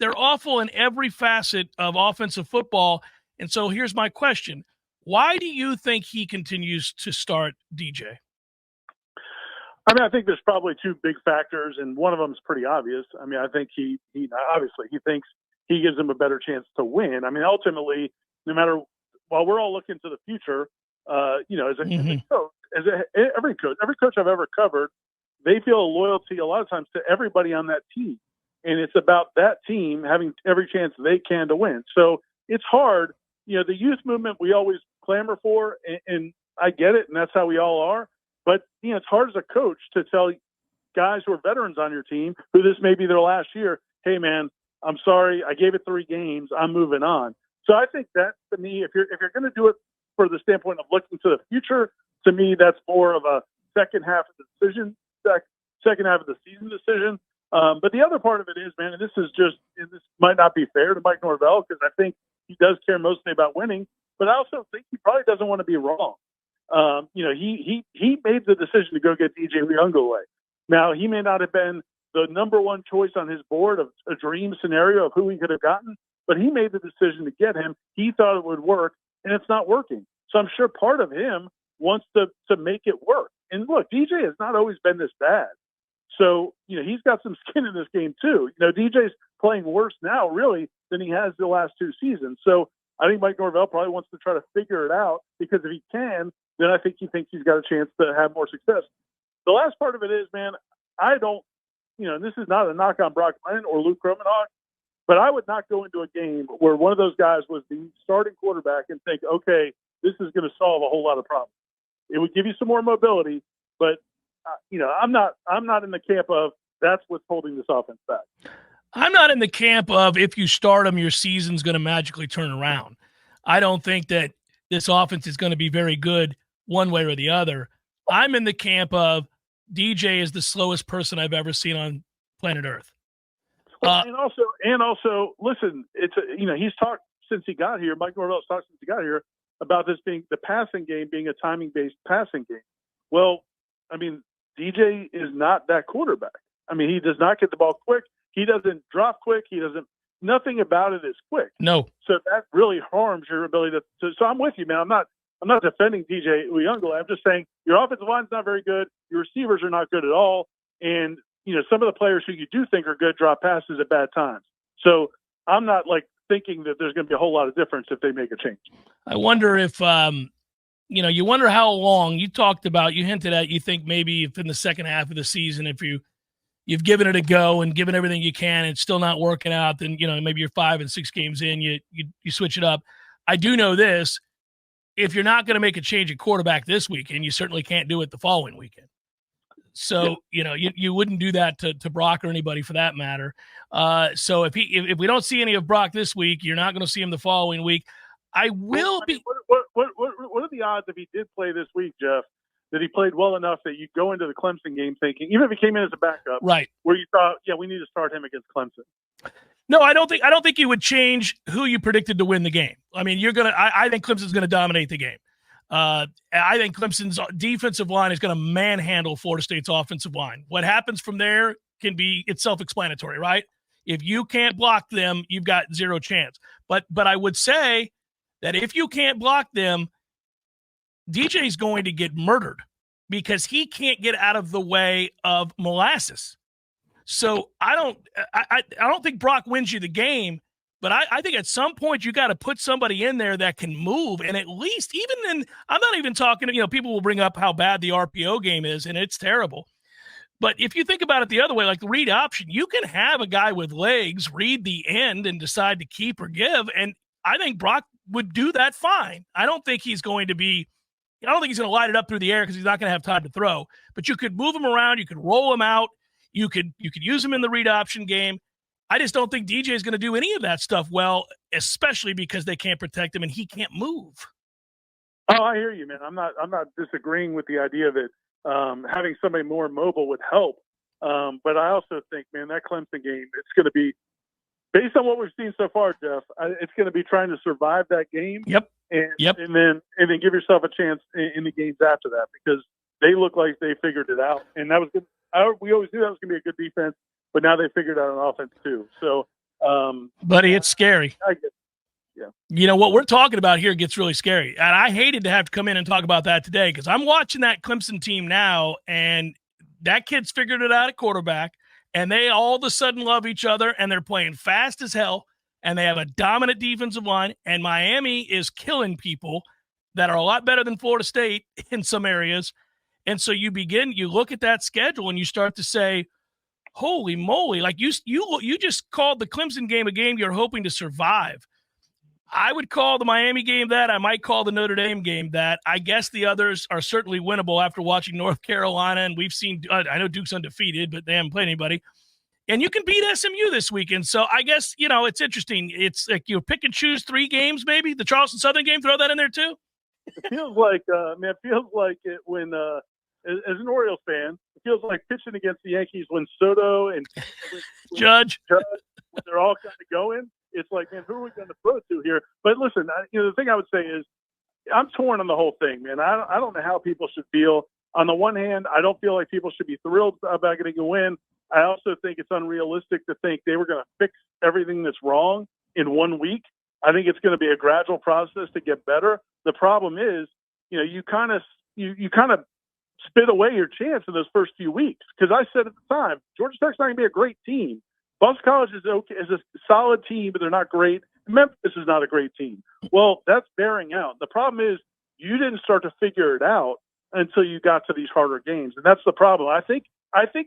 They're awful in every facet of offensive football. And so here's my question. Why do you think he continues to start DJ? I mean, I think there's probably two big factors, and one of them is pretty obvious. I mean, I think he obviously he thinks he gives them a better chance to win. I mean, ultimately, no matter while we're all looking to the future, as a coach, every coach I've ever covered, they feel a loyalty a lot of times to everybody on that team, and it's about that team having every chance they can to win. So it's hard. The youth movement we always clamor for, and I get it, and that's how we all are. But, it's hard as a coach to tell guys who are veterans on your team, who this may be their last year, hey, man, I'm sorry, I gave it 3 games, I'm moving on. So I think that, to me, if you're going to do it for the standpoint of looking to the future, to me, that's more of a second half of the decision, second half of the season decision. But the other part of it is, man, and this might not be fair to Mike Norvell, because I think he does care mostly about winning, but I also think he probably doesn't want to be wrong. He made the decision to go get DJ Uiagalelei. Now, he may not have been the number one choice on his board of a dream scenario of who he could have gotten, but he made the decision to get him. He thought it would work, and it's not working. So I'm sure part of him wants to make it work. And look, DJ has not always been this bad. So, he's got some skin in this game too. DJ's playing worse now, really, than he has the last 2 seasons. So I think Mike Norvell probably wants to try to figure it out, because if he can, then I think he thinks he's got a chance to have more success. The last part of it is, man, I don't, and this is not a knock on Brock Glenn or Luke Kromenhoek, but I would not go into a game where one of those guys was the starting quarterback and think, okay, this is going to solve a whole lot of problems. It would give you some more mobility, but I'm not in the camp of that's what's holding this offense back. I'm not in the camp of if you start them, your season's going to magically turn around. I don't think that this offense is going to be very good one way or the other. I'm in the camp of DJ is the slowest person I've ever seen on planet Earth. And also, listen, it's he's talked since he got here. Mike Norvell's talked since he got here about this being the passing game being a timing-based passing game. Well, I mean, DJ is not that quarterback. I mean, he does not get the ball quick. He doesn't drop quick. Nothing about it is quick. No. So that really harms your ability to. So I'm with you, man. I'm not defending DJ Uiagalelei. I'm just saying your offensive line's not very good. Your receivers are not good at all. And, some of the players who you do think are good drop passes at bad times. So I'm not thinking that there's going to be a whole lot of difference if they make a change. I wonder if, you wonder how long you hinted at, you think maybe if in the second half of the season, if you've given it a go and given everything you can, and it's still not working out, then, maybe you're 5 and 6 games in, you switch it up. I do know this. If you're not going to make a change at quarterback this weekend, you certainly can't do it the following weekend. So, you wouldn't do that to Brock or anybody for that matter. So if we don't see any of Brock this week, you're not going to see him the following week. What are the odds if he did play this week, Jeff, that he played well enough that you go into the Clemson game thinking, even if he came in as a backup, right, where you thought, we need to start him against Clemson? No, I don't think you would change who you predicted to win the game. I mean, I think Clemson's going to dominate the game. I think Clemson's defensive line is going to manhandle Florida State's offensive line. What happens from there it's self-explanatory, right? If you can't block them, you've got zero chance. But I would say that if you can't block them, DJ's going to get murdered because he can't get out of the way of molasses. So I don't think Brock wins you the game, but I think at some point you got to put somebody in there that can move. And at least even then, I'm not even talking, people will bring up how bad the RPO game is, and it's terrible. But if you think about it the other way, like the read option, you can have a guy with legs read the end and decide to keep or give. And I think Brock would do that fine. I don't think he's going to light it up through the air because he's not going to have time to throw. But you could move him around. You could roll him out. You could use him in the read option game. I just don't think DJ is going to do any of that stuff well, especially because they can't protect him and he can't move. Oh, I hear you, man. I'm not disagreeing with the idea that having somebody more mobile would help. But I also think, man, that Clemson game, it's going to be, based on what we've seen so far, Jeff, it's going to be trying to survive that game. Yep. And then give yourself a chance in the games after that, because they look like they figured it out. And that was good. We always knew that was going to be a good defense, but now they figured out an offense too. So Buddy, it's scary. I guess. Yeah. You know, what we're talking about here gets really scary. And I hated to have to come in and talk about that today because I'm watching that Clemson team now, and that kid's figured it out at quarterback, and they all of a sudden love each other, and they're playing fast as hell, and they have a dominant defensive line, and Miami is killing people that are a lot better than Florida State in some areas. And so you look at that schedule, and you start to say, holy moly, like you just called the Clemson game a game you're hoping to survive. I would call the Miami game that. I might call the Notre Dame game that. I guess the others are certainly winnable after watching North Carolina, and we've seen I know Duke's undefeated, but they haven't played anybody. And you can beat SMU this weekend. So I guess, it's interesting. It's like you pick and choose 3 games maybe. The Charleston Southern game, throw that in there too. It feels like, when as an Orioles fan, it feels like pitching against the Yankees when Soto and Judge, when they're all kind of going. It's like, man, who are we going to throw to here? But listen, the thing I would say is I'm torn on the whole thing, man. I don't know how people should feel. On the one hand, I don't feel like people should be thrilled about getting a win. I also think it's unrealistic to think they were going to fix everything that's wrong in 1 week. I think it's going to be a gradual process to get better. The problem is, you kind of spit away your chance in those first few weeks. Because I said at the time, Georgia Tech's not going to be a great team. Boston College is a solid team, but they're not great. Memphis is not a great team. Well, that's bearing out. The problem is you didn't start to figure it out until you got to these harder games, and that's the problem. I think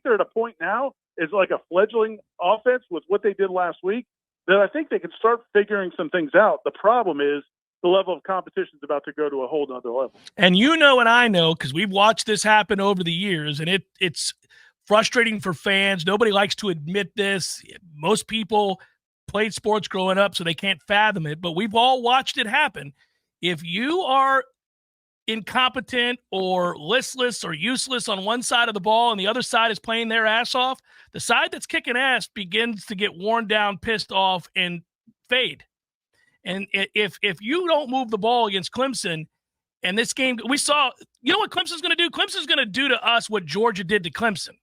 they're at a point now, it's like a fledgling offense with what they did last week, that I think they can start figuring some things out. The problem is the level of competition is about to go to a whole nother level. And and I know, because we've watched this happen over the years, and it's frustrating for fans. Nobody likes to admit this. Most people played sports growing up, so they can't fathom it, but we've all watched it happen. If you are incompetent or listless or useless on one side of the ball and the other side is playing their ass off, the side that's kicking ass begins to get worn down, pissed off, and fade. And if you don't move the ball against Clemson, and this game, we saw, what Clemson's going to do? Clemson's going to do to us what Georgia did to Clemson,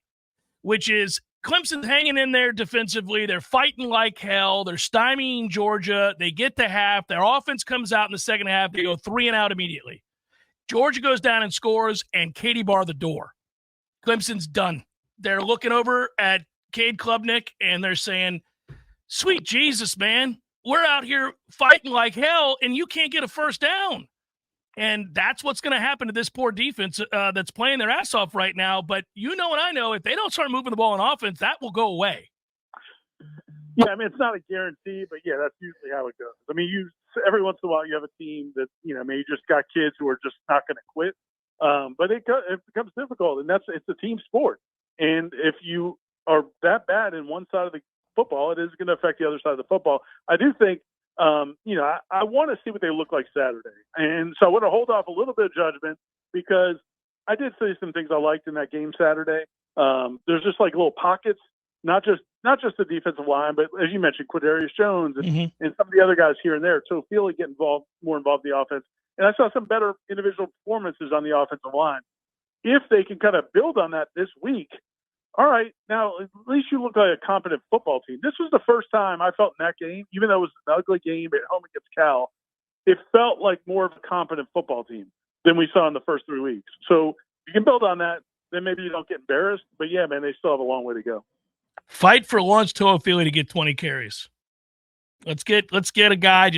which is Clemson's hanging in there defensively. They're fighting like hell. They're stymieing Georgia. They get to half. Their offense comes out in the second half. They go 3 and out immediately. Georgia goes down and scores, and Katie bar the door. Clemson's done. They're looking over at Cade Klubnik, and they're saying, sweet Jesus, man, we're out here fighting like hell, and you can't get a first down. And that's what's going to happen to this poor defense that's playing their ass off right now. But and I know, if they don't start moving the ball in offense, that will go away. Yeah, it's not a guarantee, but yeah, that's usually how it goes. Every once in a while you have a team that, you just got kids who are just not going to quit. But it becomes difficult, and it's a team sport. And if you are that bad in one side of the football, it is going to affect the other side of the football. I do think, I want to see what they look like Saturday. And so I want to hold off a little bit of judgment because I did see some things I liked in that game Saturday. There's just like little pockets, not just the defensive line, but as you mentioned, Quidarius Jones and some of the other guys here and there. So Feely get more involved in the offense. And I saw some better individual performances on the offensive line. If they can kind of build on that this week, all right, now at least you look like a competent football team. This was the first time I felt in that game, even though it was an ugly game at home against Cal, it felt like more of a competent football team than we saw in the first 3 weeks. So you can build on that, then maybe you don't get embarrassed. But yeah, man, they still have a long way to go. Fight for Lawrence Toafili to get 20 carries. Let's get a guy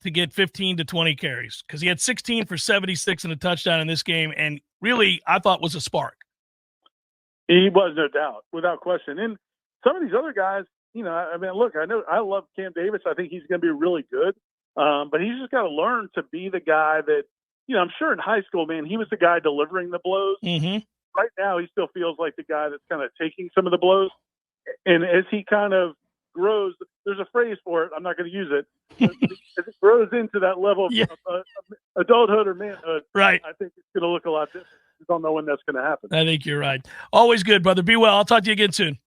to get 15 to 20 carries, because he had 16 for 76 and a touchdown in this game, and really I thought was a spark. He was, no doubt, without question. And some of these other guys, look, I love Cam Davis. I think he's going to be really good. But he's just got to learn to be the guy that, I'm sure in high school, man, he was the guy delivering the blows. Mm-hmm. Right now, he still feels like the guy that's kind of taking some of the blows. And as he kind of grows, there's a phrase for it. I'm not going to use it. As it grows into that level of adulthood or manhood, right, I think it's going to look a lot different. I don't know when that's going to happen. I think you're right. Always good, brother. Be well. I'll talk to you again soon.